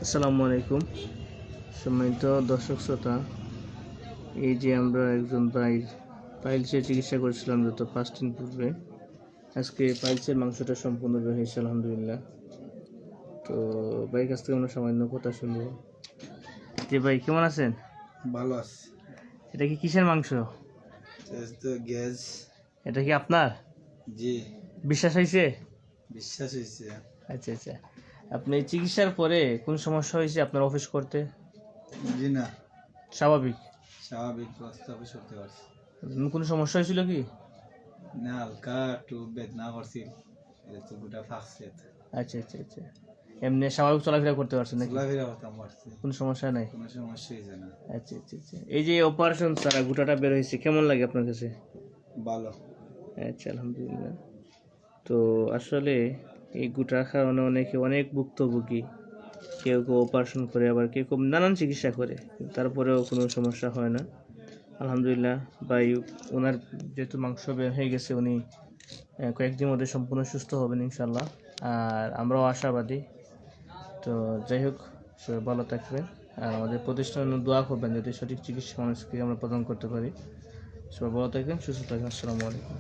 আসসালামু আলাইকুম। সম্মানিত দর্শক শ্রোতা, এই যে আমরা একজন ভাইয়ের পাইলসের চিকিৎসা করেছিলাম যত 5 দিন পূর্বে, আজকে পাইলসের মাংসটা সম্পূর্ণ বের হয়েছে আলহামদুলিল্লাহ। তো ভাইয়ের কাছ থেকে আমরা সামান্য কথা শুনবো। যে ভাই কেমন আছেন? ভালো আছে। এটা কি কিসের মাংস? গ্যাস। এটা কি আপনার? জি। বিশ্বাস হয়েছে? বিশ্বাস হয়েছে। আচ্ছা আচ্ছা, আপনি এই চিকিৎসার পরে কোন সমস্যা হয়েছে আপনার অফিস করতে? জি না, স্বাভাবিক? স্বাভাবিক অফিস করতে পারছি কোনো সমস্যা হয়েছিল কি? না, হালকা একটু বেদনা করছি, তো গোটা ফাঁকছে। আচ্ছা আচ্ছা আচ্ছা, এমনি স্বাভাবিক চলাফেরা করতে পারছেন নাকি? চলাফেরা করতাম পারছি, কোনো সমস্যা নাই? কোনো সমস্যা হয়েছে না। আচ্ছা আচ্ছা আচ্ছা, এই যে অপারেশন ছাড়া গোটাটা বের হয়েছে, কেমন লাগে আপনার কাছে? ভালো। আচ্ছা আলহামদুলিল্লাহ। তো আসলে এই গোটার কারণে অনেকে অনেক ভুক্তভোগী, কেউ কেউ অপারেশন করে, আবার কেউ কেউ নানান চিকিৎসা করে, কিন্তু তারপরেও কোনো সমস্যা হয় না আলহামদুলিল্লাহ। ভাই ওনার যেহেতু মাংস বের হয়ে গেছে, উনি কয়েকদিনের মধ্যে সম্পূর্ণ সুস্থ হবেন ইনশাল্লাহ, আর আমরাও আশাবাদী। তো যাই হোক, সবাই ভালো থাকবেন, আর আমাদের প্রতিষ্ঠানে দোয়া করবেন যাতে সঠিক চিকিৎসা মানুষকে আমরা প্রদান করতে পারি। সবাই ভালো থাকবেন, সুস্থ থাকবেন। আসসালামু আলাইকুম।